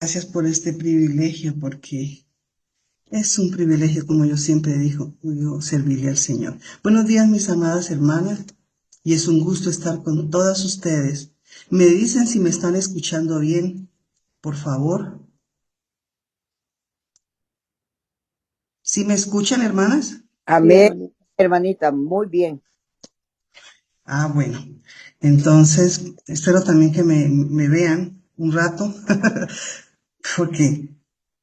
Gracias por este privilegio, porque es un privilegio, como yo siempre digo, yo servirle al Señor. Buenos días, mis amadas hermanas, y es un gusto estar con todas ustedes. Me dicen si me están escuchando bien, por favor. ¿Sí me escuchan, hermanas? Sí, Amén, hermanita. hermanita, muy bien. Bueno. Entonces, espero también que me vean un rato, porque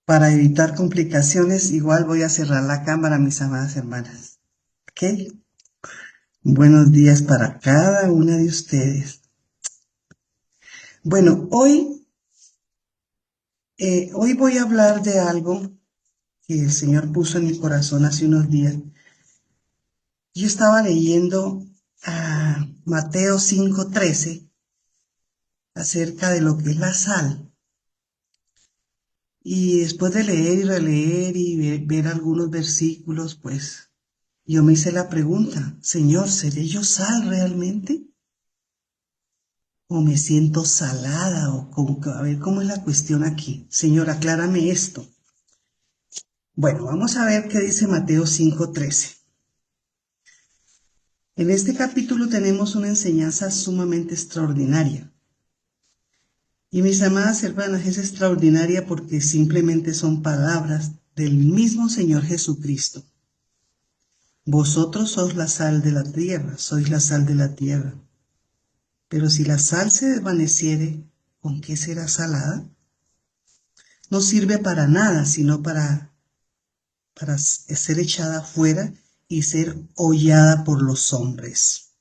para evitar complicaciones, igual voy a cerrar la cámara, mis amadas hermanas. ¿Ok? Buenos días para cada una de ustedes. Bueno, hoy voy a hablar de algo que el Señor puso en mi corazón hace unos días. Yo estaba leyendo a Mateo 5:13 acerca de lo que es la sal. Y después de leer y releer y ver algunos versículos, pues yo me hice la pregunta, Señor, ¿seré yo sal realmente? ¿O me siento salada? A ver cómo es la cuestión aquí. Señor, aclárame esto. Bueno, vamos a ver qué dice Mateo 5:13. En este capítulo tenemos una enseñanza sumamente extraordinaria. Y mis amadas hermanas, es extraordinaria porque simplemente son palabras del mismo Señor Jesucristo. Vosotros sois la sal de la tierra, sois la sal de la tierra. Pero si la sal se desvaneciere, ¿con qué será salada? No sirve para nada, sino para ser echada fuera y ser hollada por los hombres,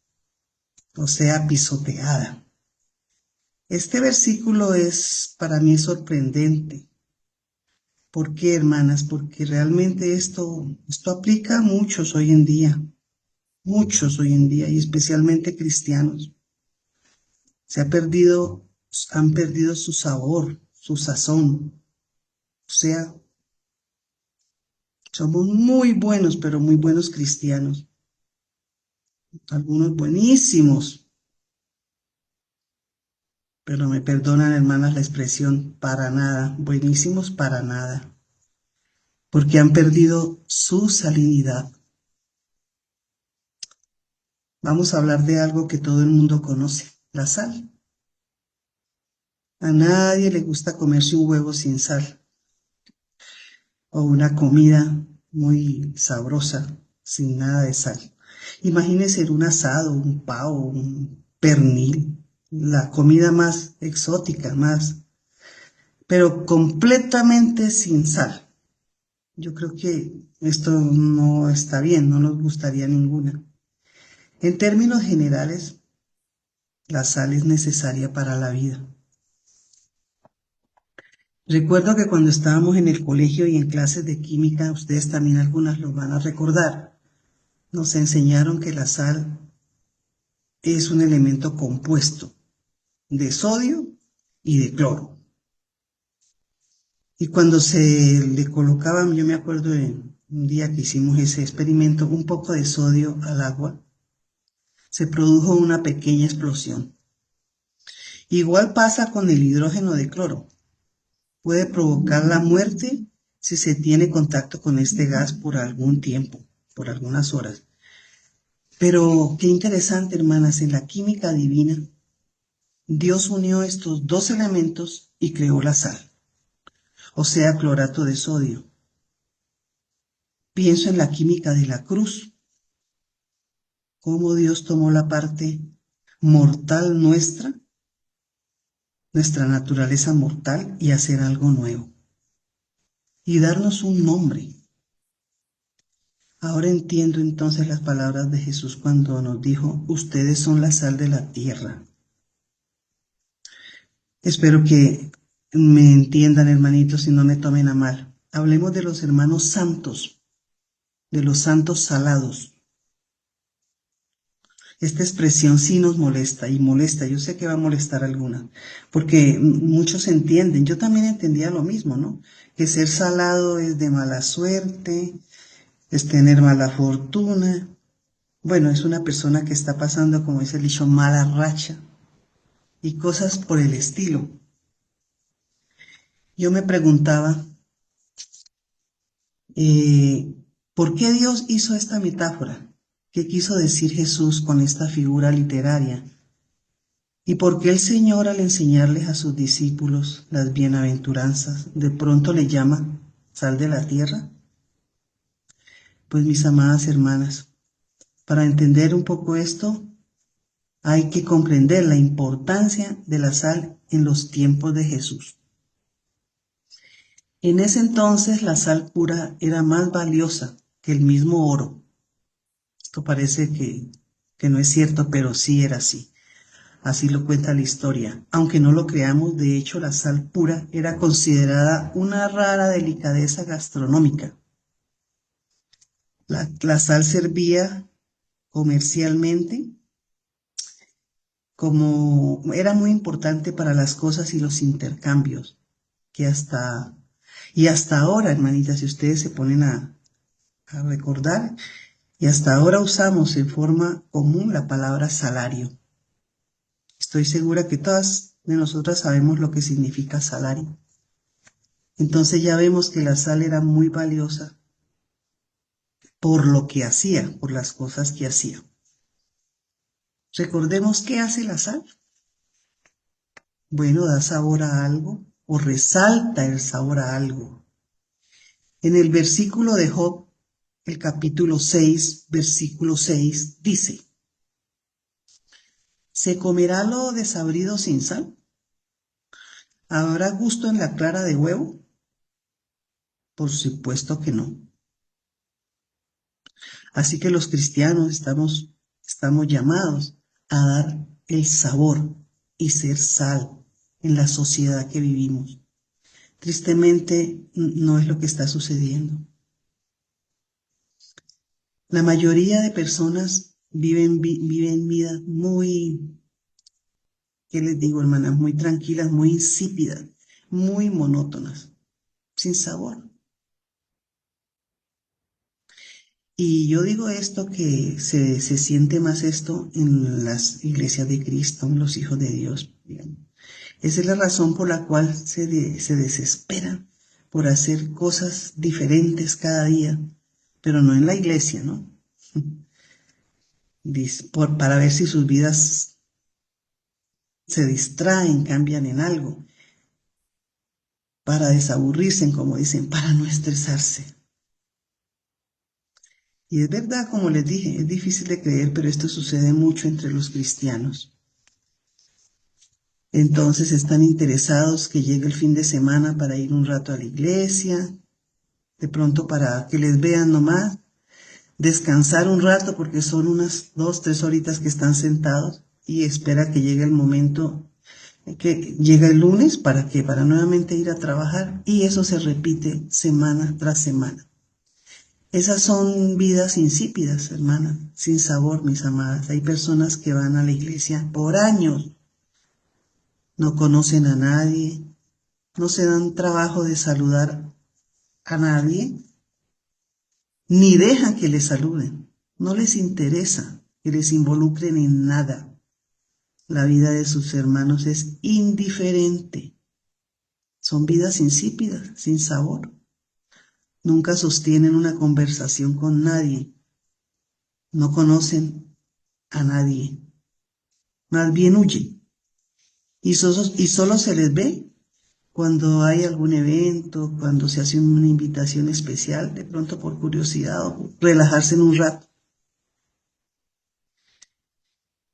o sea, pisoteada. Este versículo es para mí sorprendente. ¿Por qué, hermanas? Porque realmente esto aplica a muchos hoy en día, y especialmente cristianos. Se ha perdido, Han perdido su sabor, su sazón. O sea, somos muy buenos, pero muy buenos cristianos. Algunos buenísimos, pero me perdonan, hermanas, la expresión para nada, buenísimos para nada, porque han perdido su salinidad. Vamos a hablar de algo que todo el mundo conoce, la sal. A nadie le gusta comerse un huevo sin sal o una comida muy sabrosa sin nada de sal. Imagínense un asado, un pavo, un pernil, la comida más exótica, pero completamente sin sal. Yo creo que esto no está bien, no nos gustaría ninguna. En términos generales, la sal es necesaria para la vida. Recuerdo que cuando estábamos en el colegio y en clases de química, ustedes también algunas lo van a recordar, nos enseñaron que la sal es un elemento compuesto de sodio y de cloro. Y cuando se le colocaban, yo me acuerdo de un día que hicimos ese experimento, un poco de sodio al agua, se produjo una pequeña explosión. Igual pasa con el hidrógeno de cloro. Puede provocar la muerte si se tiene contacto con este gas por algún tiempo, por algunas horas. Pero qué interesante, hermanas, en la química divina, Dios unió estos dos elementos y creó la sal, o sea, clorato de sodio. Pienso en la química de la cruz, cómo Dios tomó la parte mortal nuestra naturaleza mortal, y hacer algo nuevo y darnos un nombre. Ahora entiendo entonces las palabras de Jesús cuando nos dijo, ustedes son la sal de la tierra. Espero que me entiendan, hermanitos, y no me tomen a mal. Hablemos de los hermanos santos, de los santos salados. Esta expresión sí nos molesta y molesta. Yo sé que va a molestar a alguna, porque muchos entienden. Yo también entendía lo mismo, ¿no? Que ser salado es de mala suerte, es tener mala fortuna. Bueno, es una persona que está pasando, como dice el dicho, mala racha y cosas por el estilo. Yo me preguntaba, eh, ¿por qué Dios hizo esta metáfora? ¿Qué quiso decir Jesús con esta figura literaria? ¿Y por qué el Señor al enseñarles a sus discípulos las bienaventuranzas de pronto le llama sal de la tierra? Pues mis amadas hermanas, para entender un poco esto, hay que comprender la importancia de la sal en los tiempos de Jesús. En ese entonces la sal pura era más valiosa que el mismo oro. Esto parece que no es cierto, pero sí era así. Así lo cuenta la historia. Aunque no lo creamos, de hecho la sal pura era considerada una rara delicadeza gastronómica. La sal servía comercialmente como era muy importante para las cosas y los intercambios, que hasta ahora, hermanitas, si ustedes se ponen a recordar, y hasta ahora usamos en forma común la palabra salario. Estoy segura que todas de nosotras sabemos lo que significa salario. Entonces ya vemos que la sal era muy valiosa por lo que hacía, por las cosas que hacía. Recordemos qué hace la sal. Bueno, da sabor a algo o resalta el sabor a algo. En el versículo de Job, el capítulo 6, versículo 6, dice, ¿se comerá lo desabrido sin sal? ¿Habrá gusto en la clara de huevo? Por supuesto que no. Así que los cristianos estamos llamados a dar el sabor y ser sal en la sociedad que vivimos. Tristemente, no es lo que está sucediendo. La mayoría de personas viven vidas muy, ¿qué les digo, hermanas? Muy tranquilas, muy insípidas, muy monótonas, sin sabor. Y yo digo esto que se siente más esto en las iglesias de Cristo, en los hijos de Dios. Digamos. Esa es la razón por la cual se desesperan por hacer cosas diferentes cada día, pero no en la iglesia, ¿no? Para ver si sus vidas se distraen, cambian en algo, para desaburrirse, como dicen, para no estresarse. Y es verdad, como les dije, es difícil de creer, pero esto sucede mucho entre los cristianos. Entonces están interesados que llegue el fin de semana para ir un rato a la iglesia, de pronto para que les vean nomás, descansar un rato porque son unas 2, 3 horitas que están sentados y espera que llegue el momento que llega el lunes para nuevamente ir a trabajar, y eso se repite semana tras semana. Esas son vidas insípidas, hermanas, sin sabor, mis amadas. Hay personas que van a la iglesia por años, no conocen a nadie, no se dan trabajo de saludar a nadie, ni dejan que les saluden. No les interesa que les involucren en nada. La vida de sus hermanos es indiferente. Son vidas insípidas, sin sabor. Nunca sostienen una conversación con nadie. No conocen a nadie. Más bien huyen. Y solo se les ve cuando hay algún evento, cuando se hace una invitación especial, de pronto por curiosidad o por relajarse en un rato.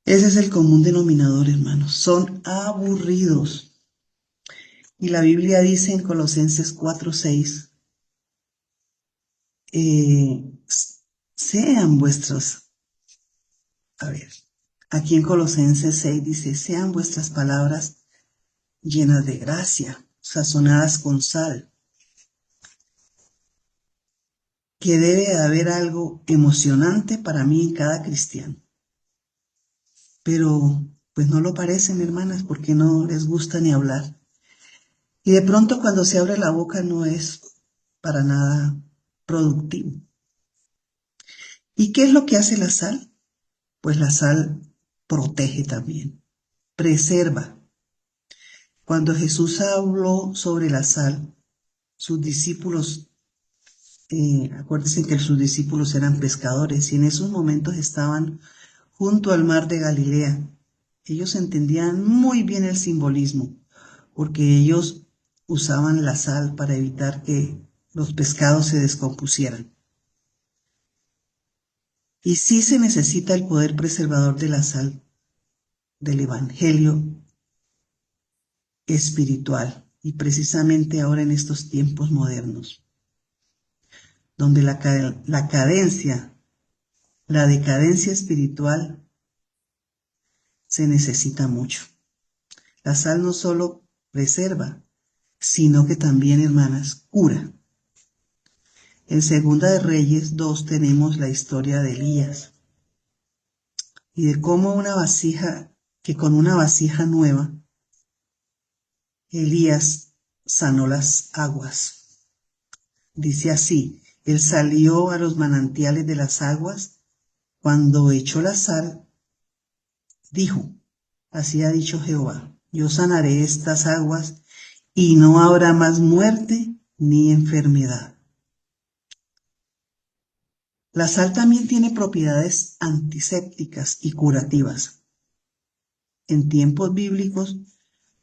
Ese es el común denominador, hermanos. Son aburridos. Y la Biblia dice en Colosenses 4:6, sean vuestros, a ver, aquí en Colosenses 6 dice, sean vuestras palabras llenas de gracia, sazonadas con sal, que debe haber algo emocionante para mí en cada cristiano. Pero pues no lo parecen, hermanas, porque no les gusta ni hablar. Y de pronto cuando se abre la boca no es para nada productivo. ¿Y qué es lo que hace la sal? Pues la sal protege también, preserva. Cuando Jesús habló sobre la sal, sus discípulos, acuérdense que sus discípulos eran pescadores y en esos momentos estaban junto al mar de Galilea. Ellos entendían muy bien el simbolismo, porque ellos usaban la sal para evitar que los pescados se descompusieran. Y sí se necesita el poder preservador de la sal del Evangelio espiritual, y precisamente ahora en estos tiempos modernos, donde la decadencia espiritual se necesita mucho. La sal no solo preserva, sino que también, hermanas, cura. En Segunda de Reyes 2 tenemos la historia de Elías y de cómo con una vasija nueva, Elías sanó las aguas. Dice así: él salió a los manantiales de las aguas, cuando echó la sal, dijo: así ha dicho Jehová, yo sanaré estas aguas y no habrá más muerte ni enfermedad. La sal también tiene propiedades antisépticas y curativas. En tiempos bíblicos,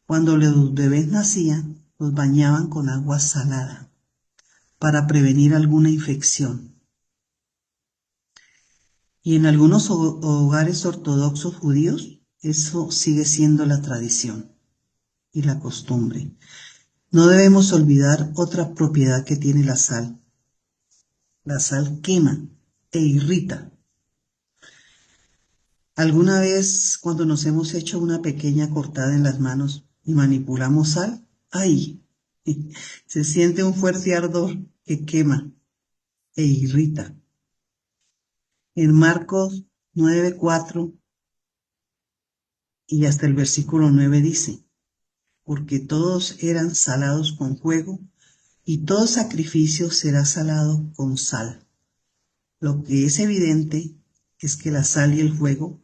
cuando los bebés nacían, los bañaban con agua salada para prevenir alguna infección. Y en algunos hogares ortodoxos judíos, eso sigue siendo la tradición y la costumbre. No debemos olvidar otra propiedad que tiene la sal. La sal quema e irrita. ¿Alguna vez cuando nos hemos hecho una pequeña cortada en las manos y manipulamos sal? ¡Ay! Se siente un fuerte ardor que quema e irrita. En Marcos 9:4 y hasta el versículo 9 dice: porque todos eran salados con fuego, y todo sacrificio será salado con sal. Lo que es evidente es que la sal y el fuego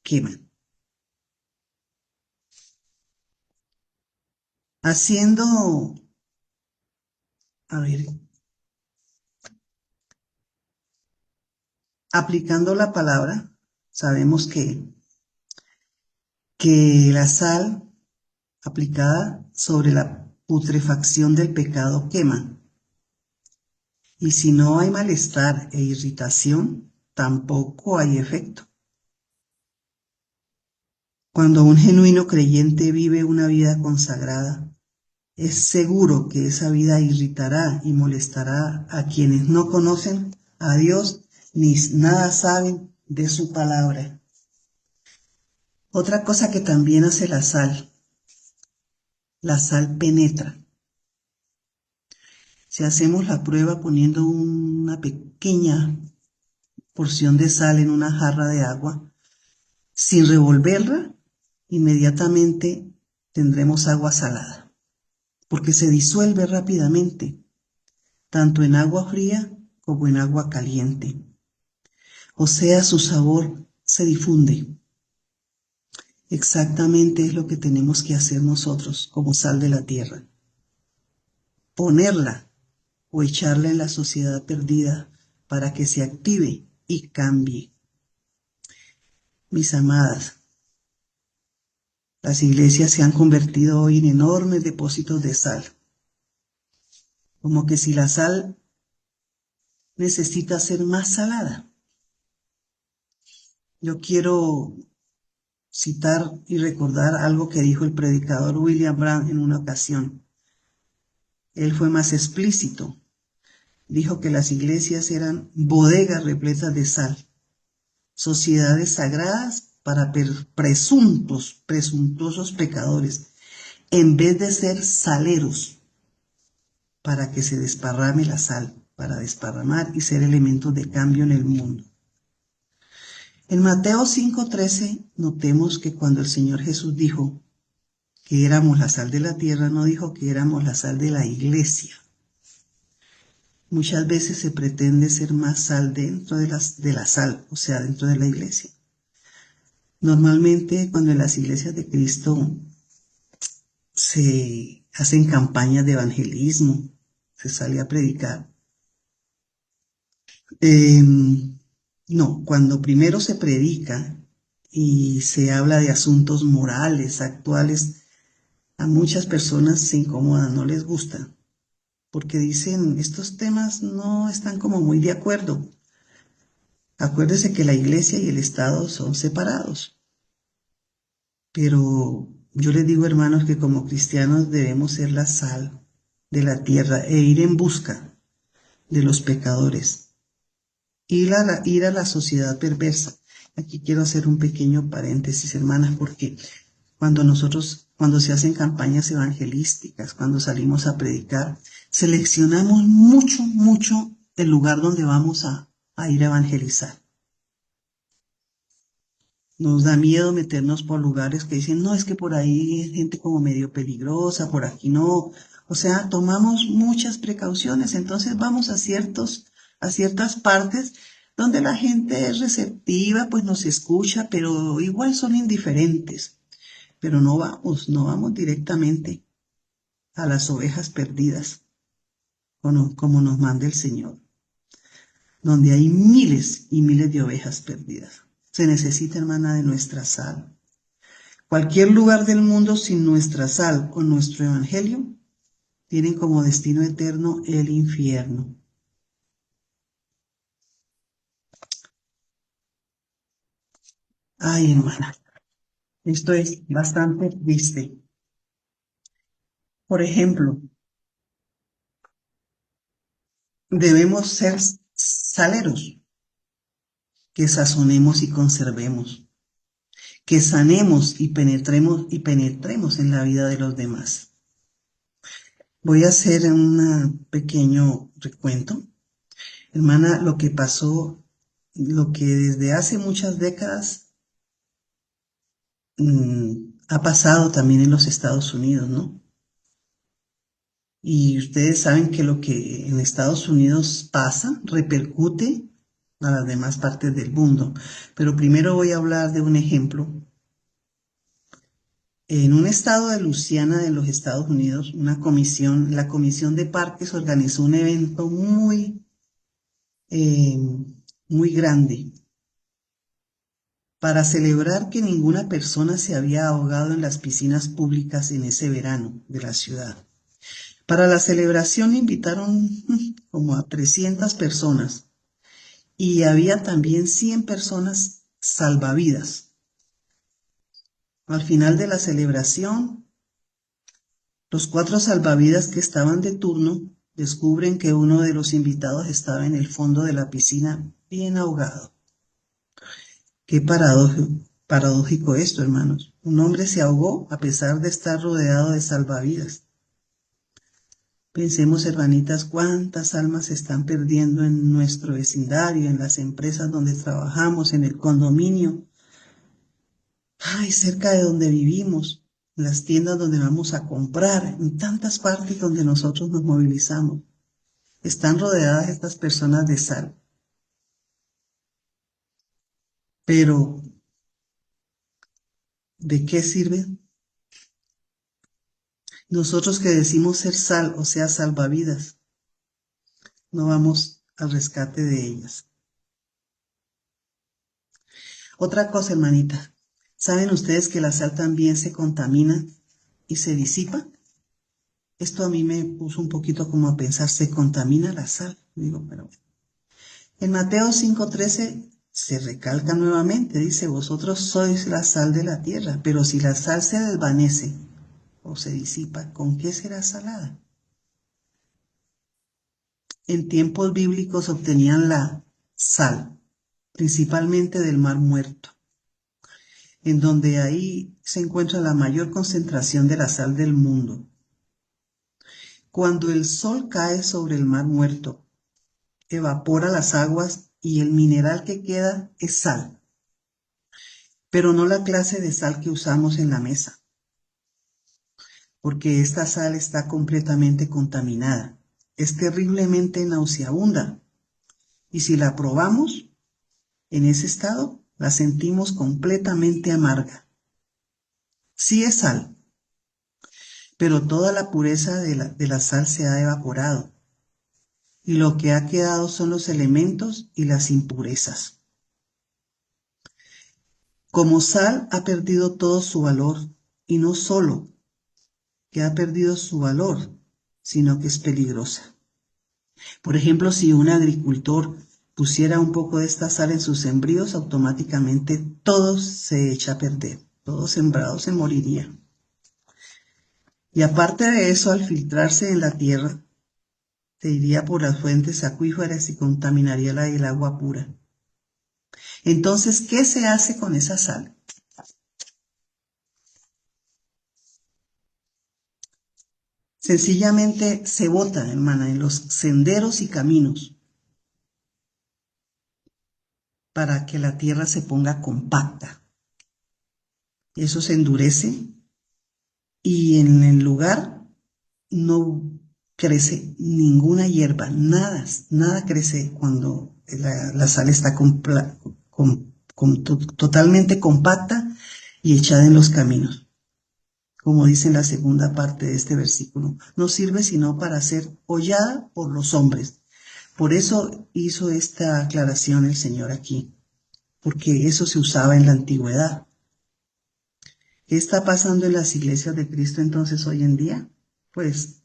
queman. Aplicando la palabra, sabemos que la sal aplicada sobre la putrefacción del pecado quema. Y si no hay malestar e irritación, tampoco hay efecto. Cuando un genuino creyente vive una vida consagrada, es seguro que esa vida irritará y molestará a quienes no conocen a Dios ni nada saben de su palabra. Otra cosa que también hace la sal penetra. Si hacemos la prueba poniendo una pequeña porción de sal en una jarra de agua, sin revolverla, inmediatamente tendremos agua salada, porque se disuelve rápidamente, tanto en agua fría como en agua caliente. O sea, su sabor se difunde. Exactamente es lo que tenemos que hacer nosotros como sal de la tierra. Ponerla o echarla en la sociedad perdida para que se active y cambie. Mis amadas, las iglesias se han convertido hoy en enormes depósitos de sal. Como que si la sal necesita ser más salada. Yo quiero citar y recordar algo que dijo el predicador William Branham en una ocasión. Él fue más explícito. Dijo que las iglesias eran bodegas repletas de sal, sociedades sagradas para presuntuosos pecadores, en vez de ser saleros para que se desparrame la sal, para desparramar y ser elementos de cambio en el mundo. En Mateo 5:13 notemos que cuando el Señor Jesús dijo que éramos la sal de la tierra, no dijo que éramos la sal de la iglesia. Muchas veces se pretende ser más sal dentro de la sal, o sea, dentro de la iglesia. Normalmente cuando en las iglesias de Cristo se hacen campañas de evangelismo, se sale a predicar. No, cuando primero se predica y se habla de asuntos morales, actuales, a muchas personas se incomodan, no les gusta, porque dicen, estos temas no están como muy de acuerdo. Acuérdese que la iglesia y el Estado son separados, pero yo les digo, hermanos, que como cristianos debemos ser la sal de la tierra e ir en busca de los pecadores, ir a la sociedad perversa. Aquí quiero hacer un pequeño paréntesis, hermanas, porque cuando se hacen campañas evangelísticas, cuando salimos a predicar, seleccionamos mucho, mucho el lugar donde vamos a ir a evangelizar. Nos da miedo meternos por lugares que dicen, no, es que por ahí hay gente como medio peligrosa, por aquí no. O sea, tomamos muchas precauciones, entonces vamos a ciertas partes donde la gente es receptiva, pues nos escucha, pero igual son indiferentes. Pero no vamos directamente a las ovejas perdidas, como nos manda el Señor, donde hay miles y miles de ovejas perdidas. Se necesita, hermana, de nuestra sal. Cualquier lugar del mundo sin nuestra sal o nuestro evangelio tienen como destino eterno el infierno. Ay, hermana, esto es bastante triste. Por ejemplo, debemos ser saleros, que sazonemos y conservemos, que sanemos y penetremos en la vida de los demás. Voy a hacer un pequeño recuento. Hermana, lo que pasó, lo que desde hace muchas décadas ha pasado también en los Estados Unidos, ¿no? Y ustedes saben que lo que en Estados Unidos pasa repercute a las demás partes del mundo. Pero primero voy a hablar de un ejemplo. En un estado de Luisiana de los Estados Unidos, la Comisión de Parques organizó un evento eh, muy grande para celebrar que ninguna persona se había ahogado en las piscinas públicas en ese verano de la ciudad. Para la celebración invitaron como a 300 personas y había también 100 personas salvavidas. Al final de la celebración, los 4 salvavidas que estaban de turno descubren que uno de los invitados estaba en el fondo de la piscina bien ahogado. Qué paradójico esto, hermanos. Un hombre se ahogó a pesar de estar rodeado de salvavidas. Pensemos, hermanitas, cuántas almas se están perdiendo en nuestro vecindario, en las empresas donde trabajamos, en el condominio, ay, cerca de donde vivimos, en las tiendas donde vamos a comprar, en tantas partes donde nosotros nos movilizamos. Están rodeadas estas personas de sal. Pero, ¿de qué sirve? Nosotros que decimos ser sal, o sea, salvavidas, no vamos al rescate de ellas. Otra cosa, hermanita, ¿saben ustedes que la sal también se contamina y se disipa? Esto a mí me puso un poquito como a pensar, ¿se contamina la sal? Digo, pero en Mateo 5:13 se recalca nuevamente, dice, vosotros sois la sal de la tierra, pero si la sal se desvanece o se disipa, ¿con qué será salada? En tiempos bíblicos obtenían la sal, principalmente del Mar Muerto, en donde ahí se encuentra la mayor concentración de la sal del mundo. Cuando el sol cae sobre el Mar Muerto, evapora las aguas y el mineral que queda es sal, pero no la clase de sal que usamos en la mesa, porque esta sal está completamente contaminada. Es terriblemente nauseabunda y si la probamos en ese estado, la sentimos completamente amarga. Sí es sal, pero toda la pureza de la sal se ha evaporado, y lo que ha quedado son los elementos y las impurezas. Como sal ha perdido todo su valor, y no solo que ha perdido su valor, sino que es peligrosa. Por ejemplo, si un agricultor pusiera un poco de esta sal en sus sembríos, automáticamente todo se echa a perder, todo sembrado se moriría. Y aparte de eso, al filtrarse en la tierra, se iría por las fuentes acuíferas y contaminaría el agua pura. Entonces, ¿qué se hace con esa sal? Sencillamente se bota, hermana, en los senderos y caminos para que la tierra se ponga compacta. Eso se endurece y en el lugar no crece ninguna hierba, nada crece cuando la sal está totalmente compacta y echada en los caminos. Como dice en la segunda parte de este versículo, no sirve sino para ser hollada por los hombres. Por eso hizo esta aclaración el Señor aquí, porque eso se usaba en la antigüedad. ¿Qué está pasando en las iglesias de Cristo entonces hoy en día? Pues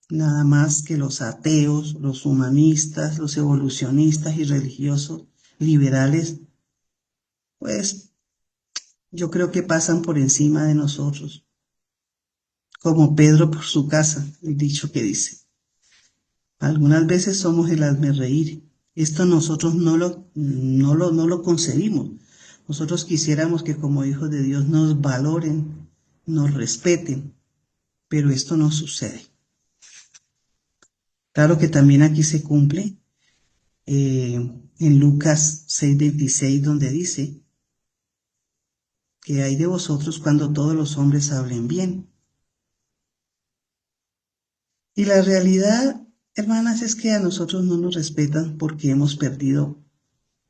nada más que los ateos, los humanistas, los evolucionistas y religiosos liberales, pues yo creo que pasan por encima de nosotros, como Pedro por su casa, el dicho que dice. Algunas veces somos el hazmerreír. Esto nosotros no lo concebimos. Nosotros quisiéramos que como hijos de Dios nos valoren, nos respeten, pero esto no sucede. Claro que también aquí se cumple en Lucas 6:26, donde dice que hay de vosotros cuando todos los hombres hablen bien. Y la realidad, hermanas, es que a nosotros no nos respetan porque hemos perdido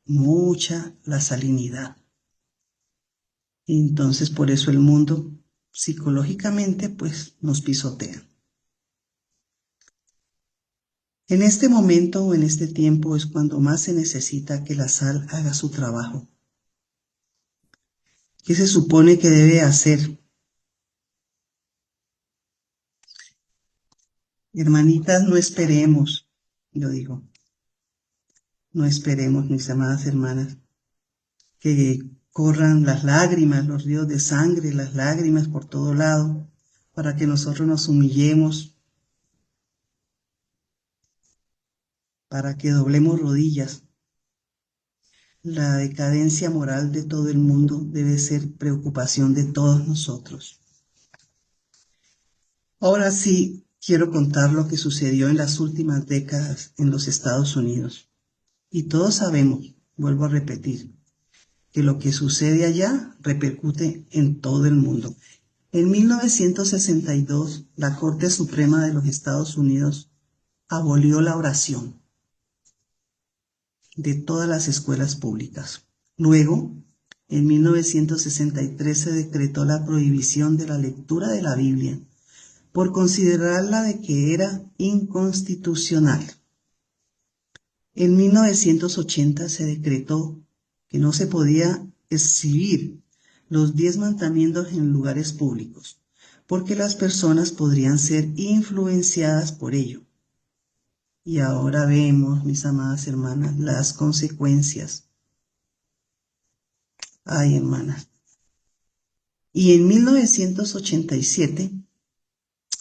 mucha la salinidad. Y entonces por eso el mundo psicológicamente pues nos pisotea. En este momento o en este tiempo es cuando más se necesita que la sal haga su trabajo. ¿Qué se supone que debe hacer? Hermanitas, no esperemos, yo digo, no esperemos, mis amadas hermanas, que corran las lágrimas, los ríos de sangre, las lágrimas por todo lado, para que nosotros nos humillemos, para que doblemos rodillas. La decadencia moral de todo el mundo debe ser preocupación de todos nosotros. Ahora sí, quiero contar lo que sucedió en las últimas décadas en los Estados Unidos. Y todos sabemos, vuelvo a repetir, que lo que sucede allá repercute en todo el mundo. En 1962, la Corte Suprema de los Estados Unidos abolió la oración de todas las escuelas públicas. Luego, en 1963 se decretó la prohibición de la lectura de la Biblia por considerarla de que era inconstitucional. En 1980 se decretó que no se podía exhibir los 10 mandamientos en lugares públicos, porque las personas podrían ser influenciadas por ello. Y ahora vemos, mis amadas hermanas, las consecuencias. Ay, hermanas. Y en 1987,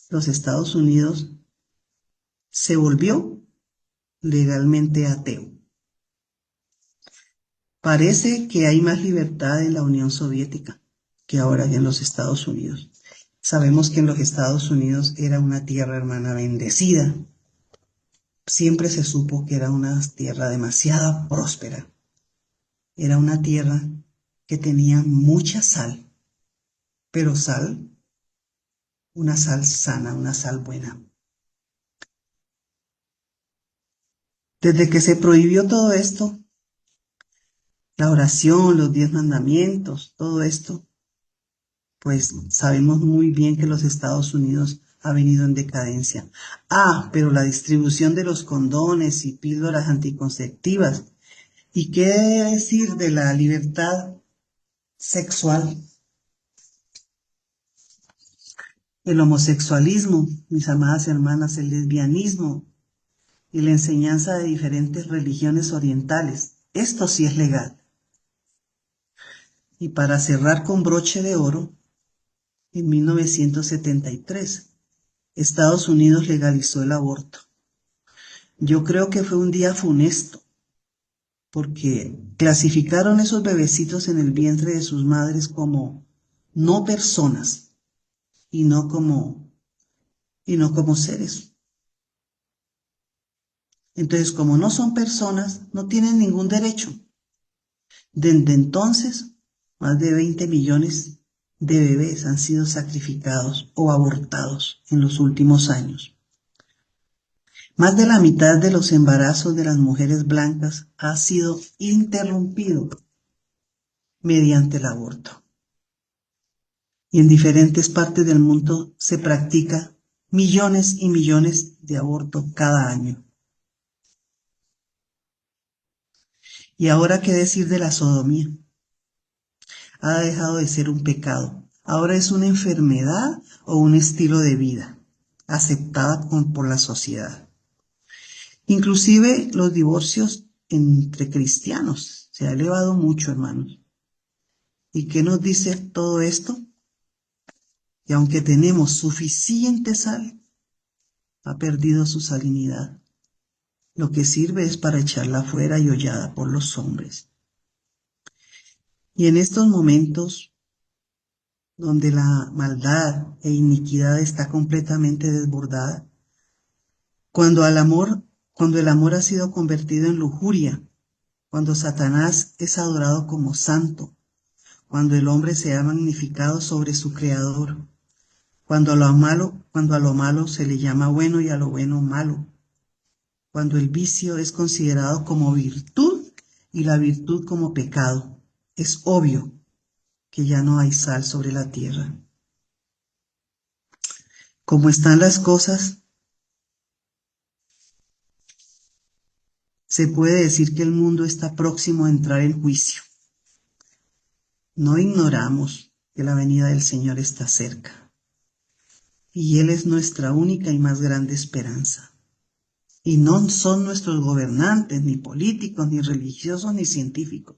los Estados Unidos se volvió legalmente ateo. Parece que hay más libertad en la Unión Soviética que ahora en los Estados Unidos. Sabemos que en los Estados Unidos era una tierra, hermana, bendecida. Siempre se supo que era una tierra demasiado próspera. Era una tierra que tenía mucha sal, pero sal, una sal sana, una sal buena. Desde que se prohibió todo esto, la oración, los 10 mandamientos, todo esto, pues sabemos muy bien que los Estados Unidos ha venido en decadencia. Pero la distribución de los condones y píldoras anticonceptivas. ¿Y qué decir de la libertad sexual? El homosexualismo, mis amadas hermanas, el lesbianismo y la enseñanza de diferentes religiones orientales. Esto sí es legal. Y para cerrar con broche de oro, en 1973, Estados Unidos legalizó el aborto. Yo creo que fue un día funesto, porque clasificaron esos bebecitos en el vientre de sus madres como no personas y no como seres. Entonces, como no son personas, no tienen ningún derecho. Desde entonces, más de 20 millones de bebés han sido sacrificados o abortados en los últimos años. Más de la mitad de los embarazos de las mujeres blancas ha sido interrumpido mediante el aborto. Y en diferentes partes del mundo se practica millones y millones de abortos cada año. Y ahora, ¿qué decir de la sodomía? Ha dejado de ser un pecado. Ahora es una enfermedad o un estilo de vida, aceptada por la sociedad. Inclusive los divorcios entre cristianos se ha elevado mucho, hermanos. ¿Y qué nos dice todo esto? Y aunque tenemos suficiente sal, ha perdido su salinidad. Lo que sirve es para echarla fuera y hollada por los hombres. Y en estos momentos donde la maldad e iniquidad está completamente desbordada, cuando el amor ha sido convertido en lujuria, cuando Satanás es adorado como santo, cuando el hombre se ha magnificado sobre su creador, cuando a lo malo se le llama bueno y a lo bueno malo, cuando el vicio es considerado como virtud y la virtud como pecado, es obvio que ya no hay sal sobre la tierra. Como están las cosas, se puede decir que el mundo está próximo a entrar en juicio. No ignoramos que la venida del Señor está cerca, y Él es nuestra única y más grande esperanza. Y no son nuestros gobernantes, ni políticos, ni religiosos, ni científicos.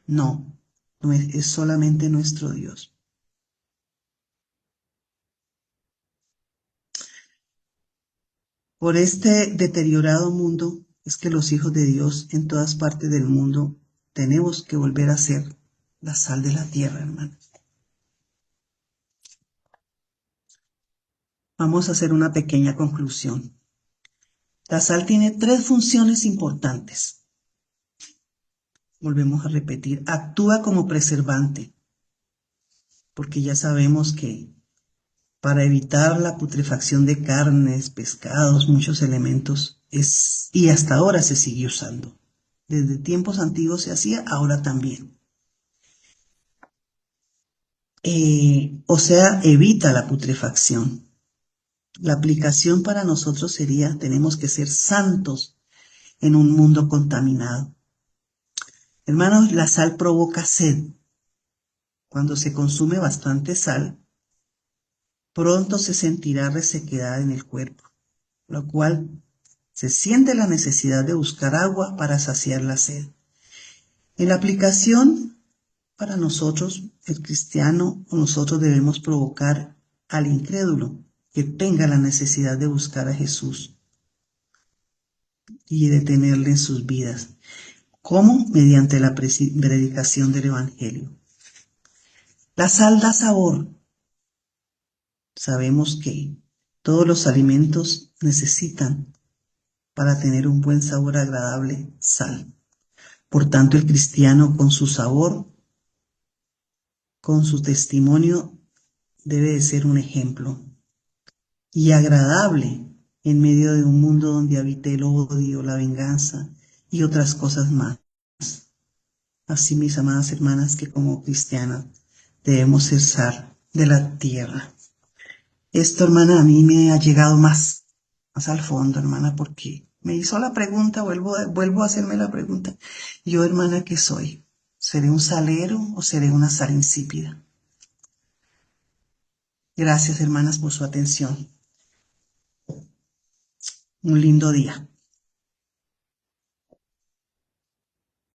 No, es solamente nuestro Dios. Por este deteriorado mundo es que los hijos de Dios en todas partes del mundo tenemos que volver a ser la sal de la tierra, hermanos. Vamos a hacer una pequeña conclusión. La sal tiene 3 funciones importantes. Volvemos a repetir, actúa como preservante, porque ya sabemos que para evitar la putrefacción de carnes, pescados, muchos elementos, y hasta ahora se sigue usando. Desde tiempos antiguos se hacía, ahora también. Evita la putrefacción. La aplicación para nosotros sería, tenemos que ser santos en un mundo contaminado. Hermanos, la sal provoca sed. Cuando se consume bastante sal, pronto se sentirá resequedad en el cuerpo, lo cual se siente la necesidad de buscar agua para saciar la sed. En la aplicación, para nosotros, el cristiano, nosotros debemos provocar al incrédulo que tenga la necesidad de buscar a Jesús y de tenerle en sus vidas. ¿Cómo? Mediante la predicación del Evangelio. La sal da sabor. Sabemos que todos los alimentos necesitan, para tener un buen sabor agradable, sal. Por tanto, el cristiano con su sabor, con su testimonio, debe de ser un ejemplo y agradable en medio de un mundo donde habite el odio, la venganza y otras cosas más. Así, mis amadas hermanas, que como cristianas debemos ser sal de la tierra. Esto, hermana, a mí me ha llegado más al fondo, hermana, porque me hizo la pregunta, vuelvo a hacerme la pregunta. Yo, hermana, ¿qué soy? ¿Seré un salero o seré una sal insípida? Gracias, hermanas, por su atención. Un lindo día.